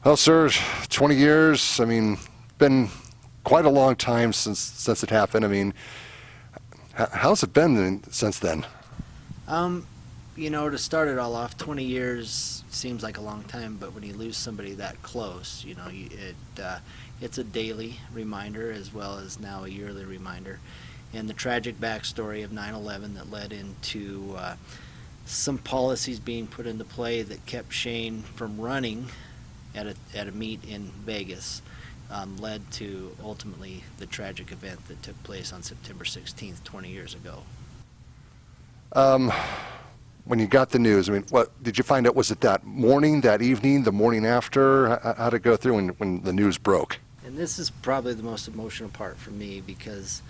Well, sir, 20 years. I mean, been quite a long time since it happened. I mean, how's it been since then? Um, to start it all off, 20 years seems like a long time, but when you lose somebody that close, it's a daily reminder as well as now a yearly reminder. And the tragic backstory of 9/11 that led into some policies being put into play that kept Shane from running at a meet in Vegas led to ultimately the tragic event that took place on September 16th, 20 years ago. Um, when you got the news, I mean, what did you find out? Was it that morning, that evening, the morning after? How'd it go through when the news broke? And this is probably the most emotional part for me because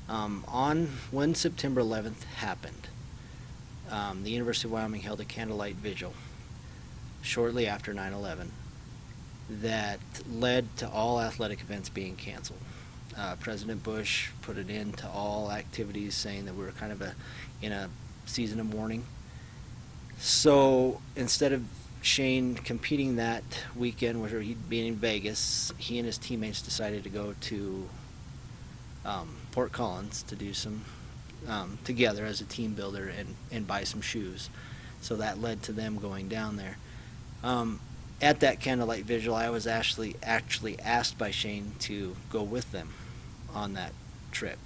on when September 11th happened, the University of Wyoming held a candlelight vigil shortly after 9/11 that led to all athletic events being canceled. President Bush put an end to all activities, saying that we were kind of in a season of mourning. So instead of Shane competing that weekend, where he'd be in Vegas, he and his teammates decided to go to Fort Collins to do some together as a team builder and buy some shoes. So that led to them going down there. At that candlelight vigil, I was actually asked by Shane to go with them on that trip.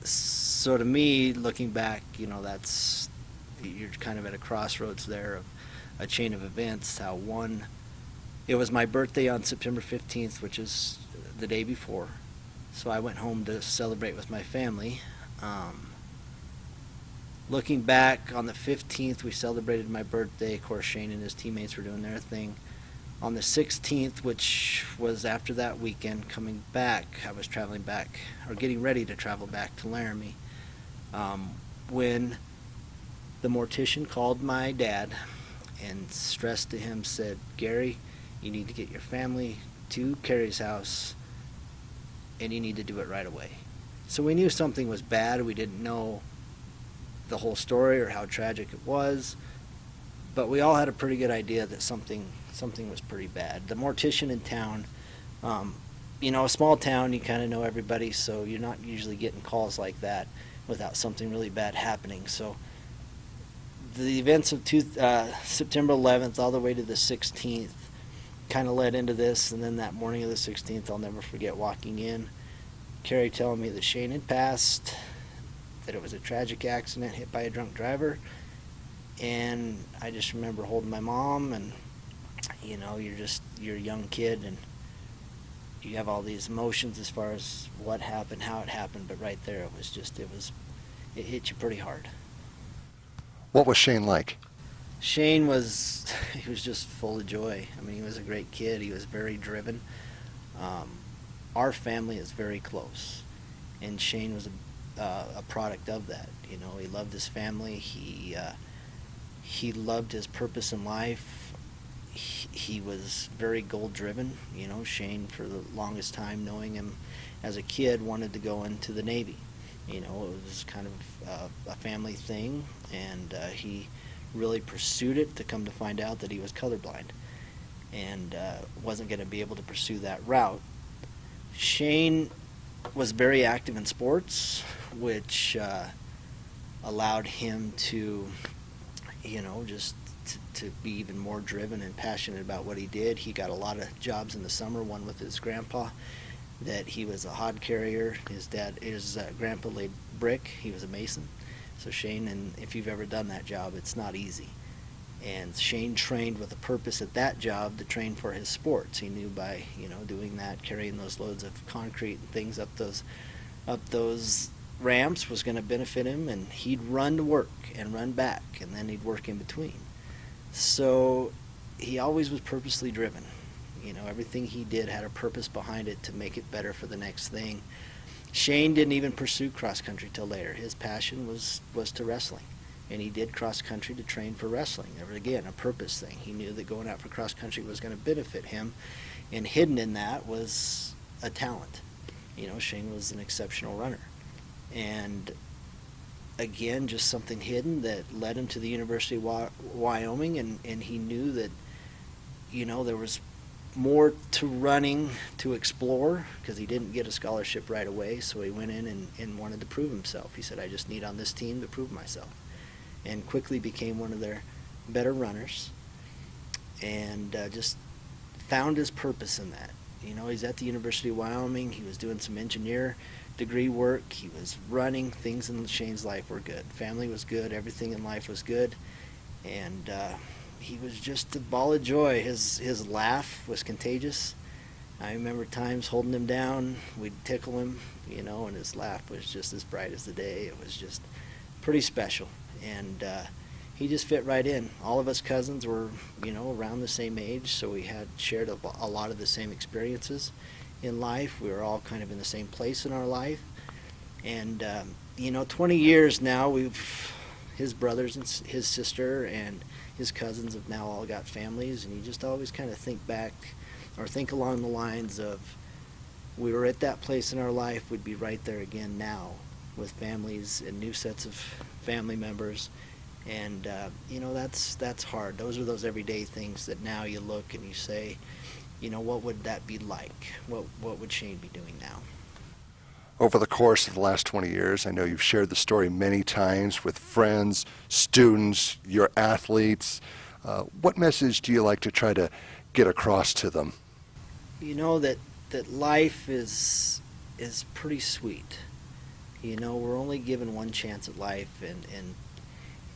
So to me, looking back, you're kind of at a crossroads there of a chain of events. How one, it was my birthday on September 15th, which is the day before. So I went home to celebrate with my family. Looking back, on the 15th, we celebrated my birthday. Of course, Shane and his teammates were doing their thing. On the 16th, which was after that weekend, coming back, I was traveling back, or getting ready to travel back to Laramie, when the mortician called my dad and stressed to him, said, "Gary, you need to get your family to Carrie's house, and you need to do it right away." So we knew something was bad. We didn't know the whole story or how tragic it was, but we all had a pretty good idea that something was pretty bad. The mortician in town, a small town, you kind of know everybody, so you're not usually getting calls like that without something really bad happening. So the events of September 11th all the way to the 16th kind of led into this, and then that morning of the 16th, I'll never forget walking in, Carrie telling me that Shane had passed, that it was a tragic accident, hit by a drunk driver. And I just remember holding my mom, and you're a young kid, and you have all these emotions as far as what happened, how it happened, but right there it hit you pretty hard. What was Shane like? Shane was he was just full of joy. I mean, he was a great kid. He was very driven. Our family is very close, and Shane was a product of that. He loved his family. He loved his purpose in life. He was very goal driven. Shane, for the longest time, knowing him as a kid, wanted to go into the Navy. It was kind of a family thing, and he really pursued it, to come to find out that he was colorblind and wasn't going to be able to pursue that route. Shane was very active in sports, which allowed him to, just to be even more driven and passionate about what he did. He got a lot of jobs in the summer, one with his grandpa, that he was a hod carrier. His grandpa laid brick. He was a mason. So Shane, and if you've ever done that job, it's not easy. And Shane trained with a purpose at that job to train for his sports. He knew by, doing that, carrying those loads of concrete and things up those ramps was going to benefit him, and he'd run to work and run back, and then he'd work in between. So he always was purposely driven. Everything he did had a purpose behind it to make it better for the next thing. Shane didn't even pursue cross country till later. His passion was to wrestling, and he did cross country to train for wrestling. There was, again, a purpose thing. He knew that going out for cross country was going to benefit him, and hidden in that was a talent. Shane was an exceptional runner, and again, just something hidden that led him to the University of Wyoming, and he knew that there was more to running to explore because he didn't get a scholarship right away. So he went in and wanted to prove himself. He said, I just need on this team to prove myself. And quickly became one of their better runners and just found his purpose in that. He's at the University of Wyoming. He was doing some engineer degree work. He was running. Things in Shane's life were good. Family was good. Everything in life was good. And he was just a ball of joy. His laugh was contagious. I remember times holding him down. We'd tickle him, and his laugh was just as bright as the day. It was just pretty special. And he just fit right in. All of us cousins were, around the same age, so we had shared a lot of the same experiences in life. We were all kind of in the same place in our life. And, 20 years now, his brothers and his sister and his cousins have now all got families, and you just always kind of think back or think along the lines of, we were at that place in our life, we'd be right there again now with families and new sets of family members. And that's hard. Those are those everyday things that now you look and you say, what would that be like? What would Shane be doing now? Over the course of the last 20 years, I know you've shared the story many times with friends, students, your athletes. What message do you like to try to get across to them? That life is pretty sweet. We're only given one chance at life, and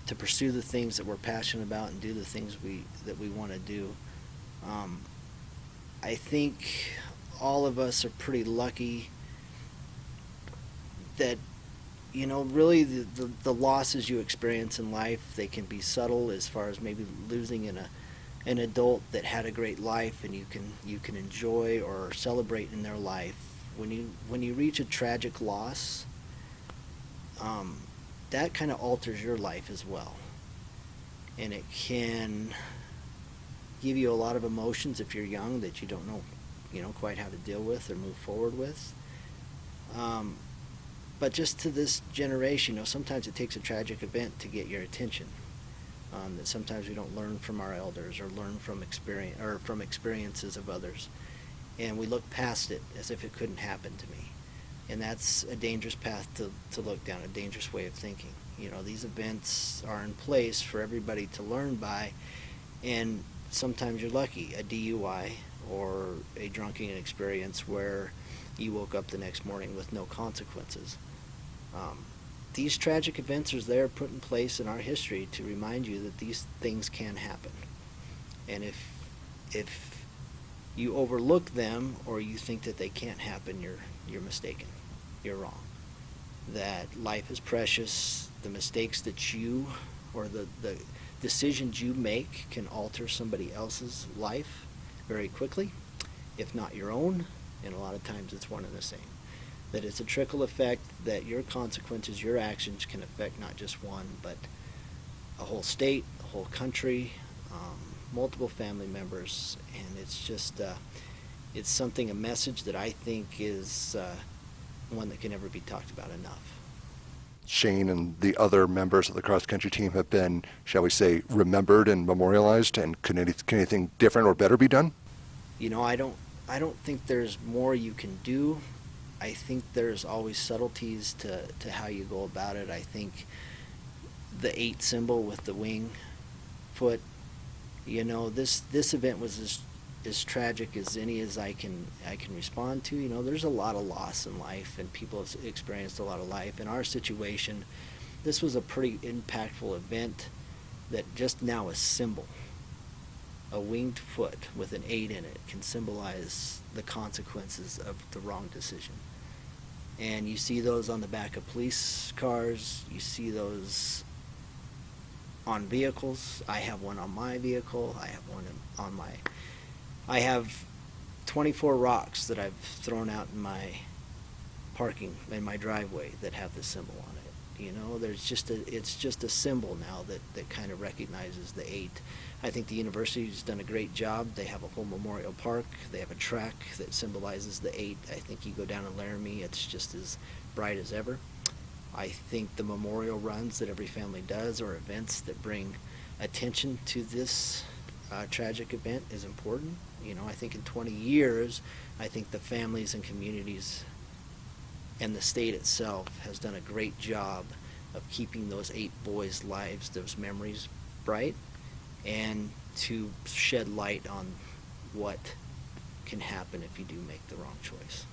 to pursue the things that we're passionate about and do the things that we want to do. I think all of us are pretty lucky that, really the losses you experience in life, they can be subtle as far as maybe losing an adult that had a great life and you can enjoy or celebrate in their life. When you reach a tragic loss, that kind of alters your life as well. And it can give you a lot of emotions if you're young that you don't know, quite how to deal with or move forward with. But just to this generation, sometimes it takes a tragic event to get your attention. That sometimes we don't learn from our elders or learn from experiences of others. And we look past it as if it couldn't happen to me. And that's a dangerous path to look down, a dangerous way of thinking. These events are in place for everybody to learn by, and sometimes you're lucky, a DUI or a drunken experience where you woke up the next morning with no consequences. These tragic events are there put in place in our history to remind you that these things can happen. And if you overlook them or you think that they can't happen, you're mistaken. You're wrong. That life is precious. The mistakes that you or the decisions you make can alter somebody else's life very quickly, if not your own, and a lot of times it's one and the same. That it's a trickle effect, that your consequences, your actions can affect not just one, but a whole state, a whole country, multiple family members, and it's just, it's a message that I think is one that can never be talked about enough. Shane and the other members of the cross-country team have been, shall we say, remembered and memorialized, and can anything different or better be done? I don't think there's more you can do. I think there's always subtleties to how you go about it. I think the 8 symbol with the wing foot, this event was as tragic as any as I can respond to. There's a lot of loss in life, and people have experienced a lot of life. In our situation, this was a pretty impactful event that just now a symbol. A winged foot with an 8 in it can symbolize the consequences of the wrong decision. And you see those on the back of police cars. You see those on vehicles. I have one on my vehicle. I have one on my... I have 24 rocks that I've thrown out in my my driveway that have the symbol on it. It's just a symbol now that kind of recognizes the 8. I think the university's done a great job. They have a whole memorial park. They have a track that symbolizes the 8. I think you go down in Laramie, it's just as bright as ever. I think the memorial runs that every family does, or events that bring attention to this tragic event is important. You know, I think in 20 years, I think the families and communities and the state itself has done a great job of keeping those 8 boys' lives, those memories bright, and to shed light on what can happen if you do make the wrong choice.